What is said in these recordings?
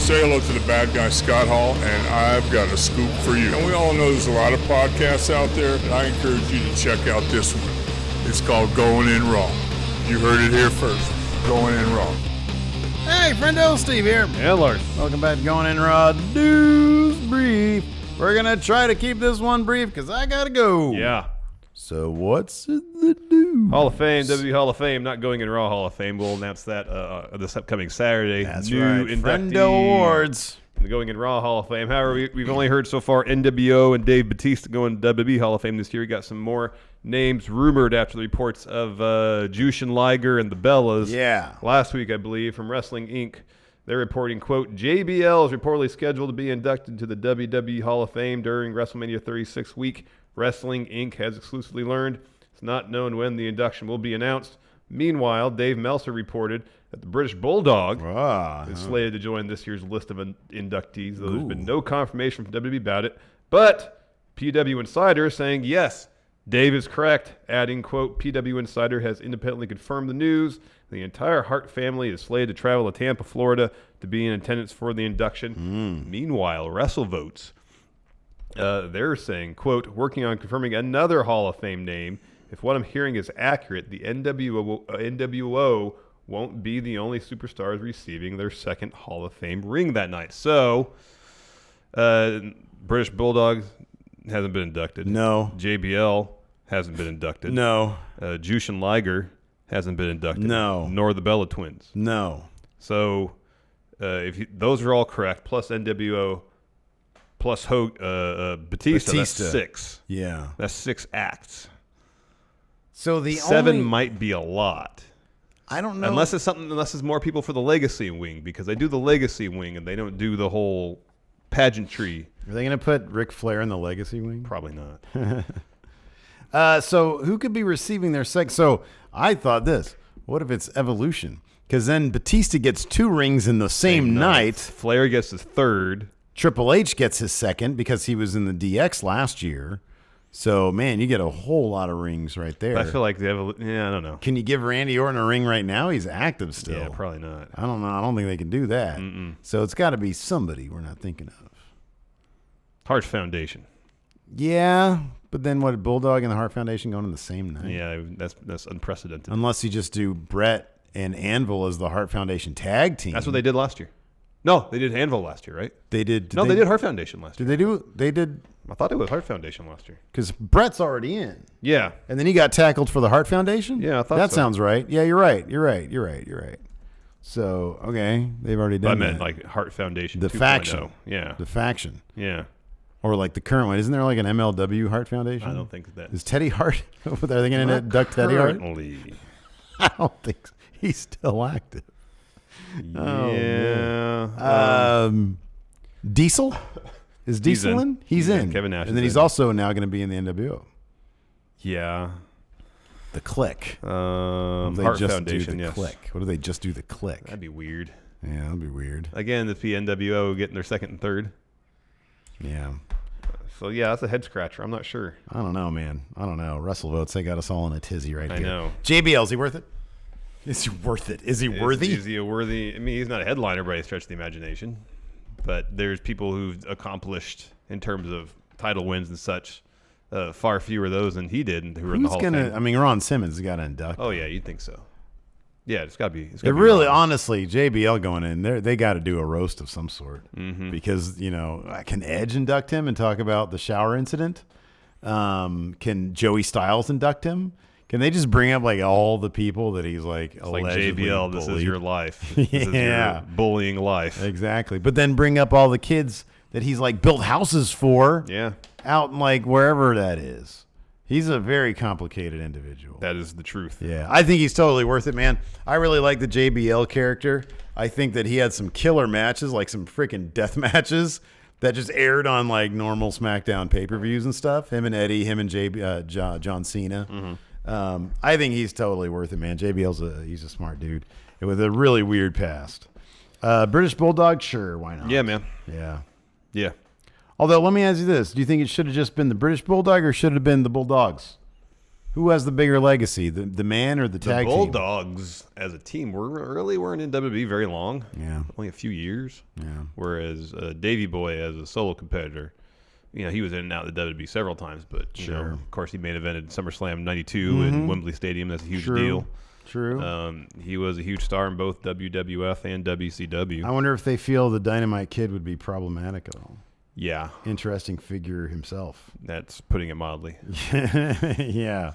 Say hello to the bad guy, Scott Hall, and I've got a scoop for you. And we all know there's a lot of podcasts out there, and I encourage you to check out this one. It's called Going In Raw. You heard it here first. Going In Raw. Hey, friendo, Steve here. Yeah, Larson. Welcome back to Going In Raw News Brief. We're going to try to keep this one brief because I got to go. Yeah. So what's in the news? Hall of Fame, WWE Hall of Fame, not going in Raw Hall of Fame. We'll announce that this upcoming Saturday. That's New right. inductee Friendo Awards. Going in Raw Hall of Fame. However, we've only heard so far NWO and Dave Bautista going to WWE Hall of Fame this year. We got some more names rumored after the reports of Jushin Liger and the Bellas. Yeah. Last week, I believe, from Wrestling Inc. They're reporting, quote, JBL is reportedly scheduled to be inducted to the WWE Hall of Fame during WrestleMania 36 week. Wrestling Inc. has exclusively learned it's not known when the induction will be announced. Meanwhile, Dave Meltzer reported that the British Bulldog is slated to join this year's list of inductees, though there's been no confirmation from WWE about it. But PW Insider is saying, yes, Dave is correct, adding, quote, PW Insider has independently confirmed the news. The entire Hart family is slated to travel to Tampa, Florida to be in attendance for the induction. Meanwhile, WrestleVotes, they're saying, quote, working on confirming another Hall of Fame name. If what I'm hearing is accurate, the NWO won't be the only superstars receiving their second Hall of Fame ring that night. So, British Bulldog hasn't been inducted. No. JBL hasn't been inducted. No. Jushin Liger hasn't been inducted. No. Nor the Bella Twins. No. So, those are all correct, plus NWO, plus Batista, that's 6. Yeah. That's 6 acts. So the 7 might be a lot. I don't know. Unless it's more people for the legacy wing, because they do the legacy wing and they don't do the whole pageantry. Are they going to put Ric Flair in the legacy wing? Probably not. So who could be receiving their second? So I thought this. What if it's Evolution? Because then Batista gets 2 rings in the same night. Flair gets his 3rd. Triple H gets his 2nd because he was in the DX last year. So, man, you get a whole lot of rings right there. I feel like I don't know. Can you give Randy Orton a ring right now? He's active still. Yeah, probably not. I don't know. I don't think they can do that. So it's got to be somebody we're not thinking of. Hart Foundation. Yeah, but then what? Bulldog and the Hart Foundation going in the same night? Yeah, that's unprecedented. Unless you just do Brett and Anvil as the Hart Foundation tag team. That's what they did last year. No, they did Anvil last year, right? They did. They did Hart Foundation last year. Did they do? They did. I thought it was Hart Foundation last year. Because Brett's already in. Yeah. And then he got tackled for the Hart Foundation? Yeah, I thought that so. sounds right. Yeah, you're right. So, okay, they've already done that. I meant like Hart Foundation The 2.0. faction. Yeah. The faction. Yeah. Or like the current one. Isn't there like an MLW Hart Foundation? I don't think that. Is Teddy Hart? Are they going to induct Teddy Hart? Currently. I don't think so. He's still active. Yeah. Diesel? Is Diesel in? He's in. Kevin Nash. And then he's also now going to be in the NWO. Yeah. The Click. Hart Foundation, yes. Click. What do they just do? The Click. That'd be weird. Yeah, that'd be weird. Again, the NWO getting their 2nd and 3rd. Yeah. So, yeah, that's a head scratcher. I'm not sure. I don't know, man. I don't know. WrestleVotes, they got us all in a tizzy right here. I know. JBL, is he worth it? Is he worth it? Is he worthy? Is he a worthy? I mean, he's not a headliner by any stretch of the imagination. But there's people who've accomplished, in terms of title wins and such, far fewer of those than he did, and who are in the Hall of Fame. I mean, Ron Simmons has got to induct. Oh, yeah, you'd think so. Yeah, it's got to be. Honestly, JBL going in there, they got to do a roast of some sort. Because, can Edge induct him and talk about the shower incident? Can Joey Styles induct him? Can they just bring up like all the people that he's like allegedly JBL, bullied? this is your life. This is your bullying life. Exactly. But then bring up all the kids that he's like built houses for. Yeah. Out in like wherever that is. He's a very complicated individual. That is the truth. Yeah. I think he's totally worth it, man. I really like the JBL character. I think that he had some killer matches, like some freaking death matches that just aired on like normal SmackDown pay-per-views and stuff. Him and Eddie, him and John Cena. I think he's totally worth it, man. JBL's he's a smart dude with a really weird past. British Bulldog, sure, why not? Yeah, man. Yeah. Although, let me ask you this. Do you think it should have just been the British Bulldog or should it have been the Bulldogs? Who has the bigger legacy, the man or the tag team? The Bulldogs as a team weren't in WWE very long. Yeah. Only a few years. Yeah. Whereas Davey Boy as a solo competitor, he was in and out of the WWE several times, but Sure. of course he main evented SummerSlam '92 in Wembley Stadium. That's a huge deal. True. He was a huge star in both WWF and WCW. I wonder if they feel the Dynamite Kid would be problematic at all. Yeah. Interesting figure himself. That's putting it mildly. Yeah.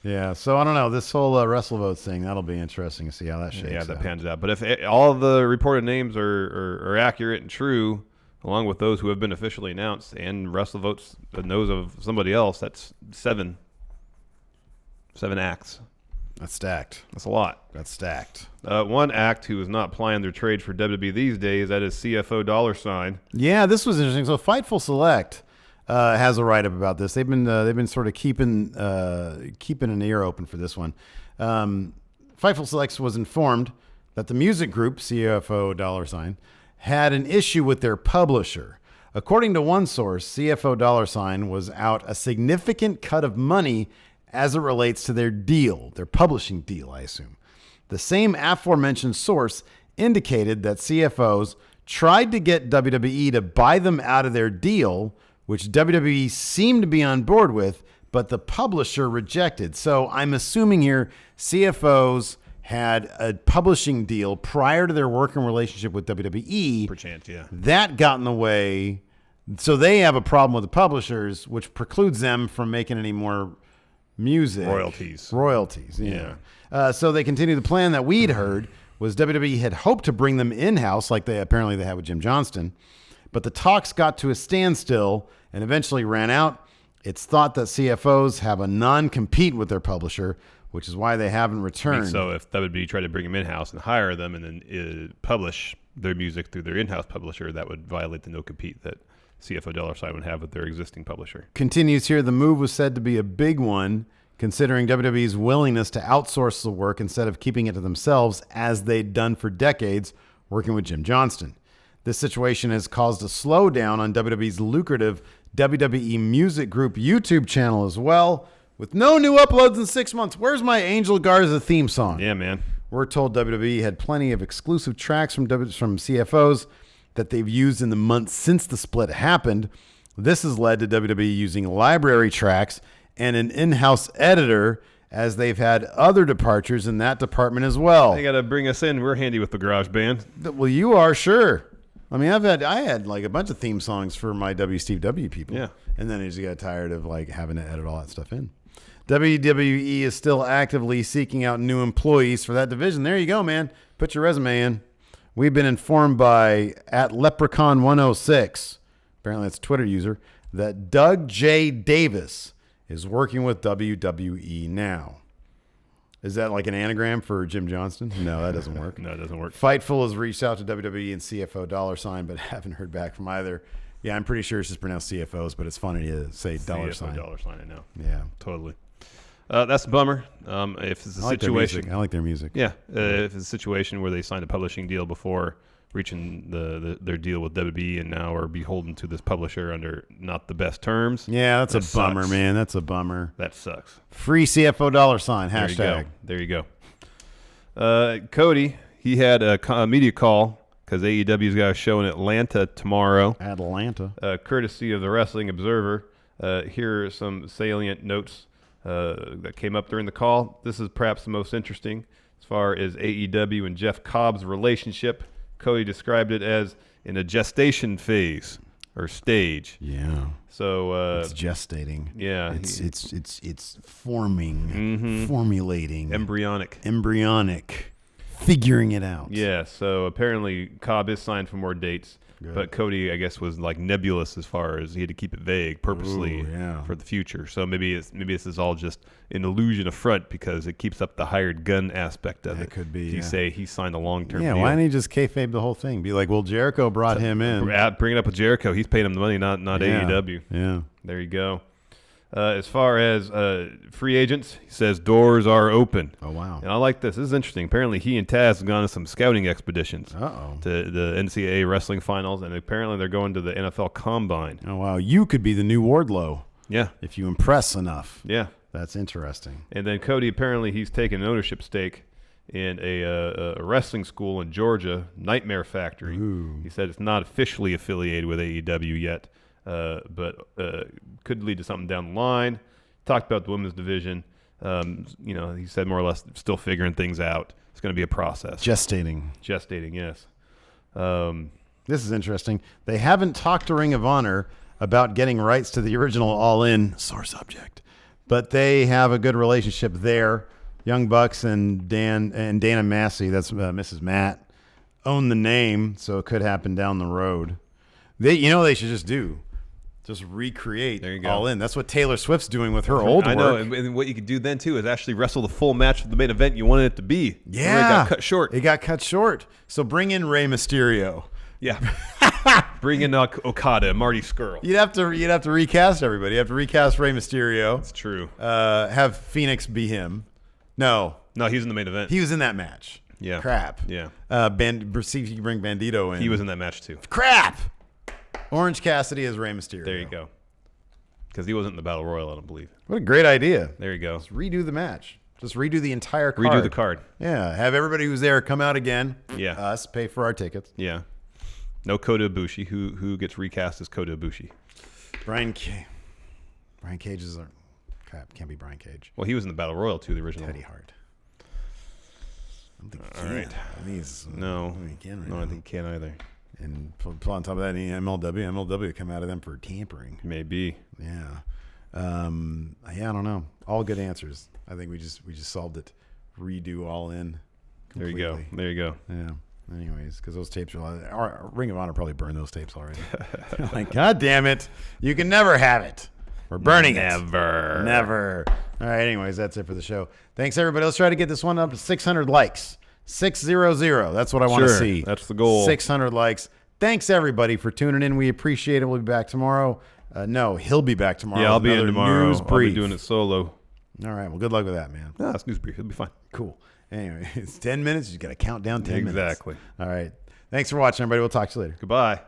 Yeah. So I don't know. This whole WrestleVotes thing, that'll be interesting to see how that shakes out. Yeah, that pans out. But if all the reported names are accurate and true, along with those who have been officially announced, and WrestleVotes knows of somebody else, that's 7 acts. That's stacked. That's a lot. That's stacked. One act who is not plying their trade for WWE these days, that is CFO $. Yeah, this was interesting. So Fightful Select has a write-up about this. They've been sort of keeping an ear open for this one. Fightful Select was informed that the music group CFO $, had an issue with their publisher. According to one source, CFO $, was out a significant cut of money as it relates to their deal, their publishing deal, I assume. The same aforementioned source indicated that CFOs tried to get WWE to buy them out of their deal, which WWE seemed to be on board with, but the publisher rejected. So I'm assuming here CFOs had a publishing deal prior to their working relationship with WWE. Perchance, yeah. That got in the way. So they have a problem with the publishers, which precludes them from making any more music. Royalties, yeah. So they continue the plan that we'd heard was WWE had hoped to bring them in-house like they apparently had with Jim Johnston, but the talks got to a standstill and eventually ran out. It's thought that CFOs have a non-compete with their publisher, which is why they haven't returned. So if WWE tried to bring them in-house and hire them and then publish their music through their in-house publisher, that would violate the no-compete that CFO $sign would have with their existing publisher. Continues here, the move was said to be a big one, considering WWE's willingness to outsource the work instead of keeping it to themselves, as they'd done for decades working with Jim Johnston. This situation has caused a slowdown on WWE's lucrative WWE Music Group YouTube channel as well, with no new uploads in 6 months. Where's my Angel Garza theme song? Yeah, man. We're told WWE had plenty of exclusive tracks from CFOs that they've used in the months since the split happened. This has led to WWE using library tracks and an in-house editor, as they've had other departures in that department as well. They got to bring us in. We're handy with the garage band. Well, you are, sure. I mean, I had like a bunch of theme songs for my WCW people. Yeah. And then I just got tired of like having to edit all that stuff in. WWE is still actively seeking out new employees for that division. There you go, man. Put your resume in. We've been informed by @Leprechaun106, apparently that's a Twitter user, that Doug J. Davis is working with WWE now. Is that like an anagram for Jim Johnston? No, that doesn't work. No, it doesn't work. Fightful has reached out to WWE and CFO $, but haven't heard back from either. Yeah, I'm pretty sure it's just pronounced CFOs, but it's funny to say $. $, I know. Yeah. Totally. That's a bummer. If it's a situation, I like their music. Yeah, if it's a situation where they signed a publishing deal before reaching their deal with WWE and now are beholden to this publisher under not the best terms. Yeah, that's a bummer, sucks. man. That's a bummer. That sucks. Free CFO $, hashtag. There you go. Cody, he had a media call because AEW's got a show in Atlanta tomorrow. Atlanta. Courtesy of the Wrestling Observer. Here are some salient notes that came up during the call. This is perhaps the most interesting as far as AEW and Jeff Cobb's relationship. Cody described it as in a gestation phase or stage. Yeah. So it's gestating. Yeah. It's forming, formulating. Embryonic. Figuring it out. Yeah. So apparently Cobb is signed for more dates. Good. But Cody, I guess, was like nebulous as far as he had to keep it vague purposely for the future. So maybe this is all just an illusion of front because it keeps up the hired gun aspect of it. It could be. If you say he signed a long-term deal. Yeah, why didn't he just kayfabe the whole thing? Be like, well, Jericho brought him in. Bring it up with Jericho. He's paying him the money, not AEW. Yeah. There you go. As far as free agents, he says doors are open. Oh, wow. And I like this. This is interesting. Apparently, he and Taz have gone on some scouting expeditions to the NCAA wrestling finals, and apparently they're going to the NFL Combine. Oh, wow. You could be the new Wardlow. Yeah. If you impress enough. Yeah. That's interesting. And then Cody, apparently he's taken an ownership stake in a wrestling school in Georgia, Nightmare Factory. Ooh. He said it's not officially affiliated with AEW yet, but could lead to something down the line. Talked about the women's division. He said more or less still figuring things out. It's going to be a process. Gestating, yes. This is interesting. They haven't talked to Ring of Honor about getting rights to the original All In, sore subject, but they have a good relationship there. Young Bucks and Dana Massey, that's Mrs. Matt, own the name, so it could happen down the road. They should just do. Just recreate There you go. All In. That's what Taylor Swift's doing with her old work. I know, and what you could do then too is actually wrestle the full match of the main event you wanted it to be. Yeah, It got cut short. It got cut short. So bring in Rey Mysterio. Yeah, bring in Okada, Marty Scurll. You'd have to recast everybody. You have to recast Rey Mysterio. It's true. Have Phoenix be him. No, He's in the main event. he was in that match. Yeah. Crap. Yeah. See if you can bring Bandito in. He was in that match too. Crap. Orange Cassidy as Rey Mysterio. There you go. Because he wasn't in the Battle Royal, I don't believe. What a great idea. There you go. Just redo the match. Just redo the entire card. Redo the card. Yeah. Have everybody who's there come out again. Yeah. Us pay for our tickets. Yeah. No Kota Ibushi. Who gets recast as Kota Ibushi? Brian Cage is crap. Can't be Brian Cage. Well, he was in the Battle Royal too, the original. Teddy Hart. I don't think he All can. right. I think he's, No. I don't think he can right No, now. I think he can't either. And on top of that, MLW come out of them for tampering. Maybe. Yeah. I don't know. All good answers. I think we just solved it. Redo All In. Completely. There you go. Yeah. Anyways, because those tapes are Ring of Honor probably burned those tapes already. Like, God damn it. You can never have it. We're burning it. Never. All right. Anyways, that's it for the show. Thanks, everybody. Let's try to get this one up to 600 likes. 600. That's what I want to Sure, see. that's the goal. 600 likes. Thanks, everybody, for tuning in. We appreciate it. We'll be back tomorrow. No, he'll be back tomorrow. Yeah, I'll with be in another tomorrow. News I'll brief. be doing it solo. All right. Well, good luck with that, man. No, it's news brief. It'll be fine. Cool. Anyway, it's 10 minutes. You got to count down 10 minutes. Exactly. All right. Thanks for watching, everybody. We'll talk to you later. Goodbye.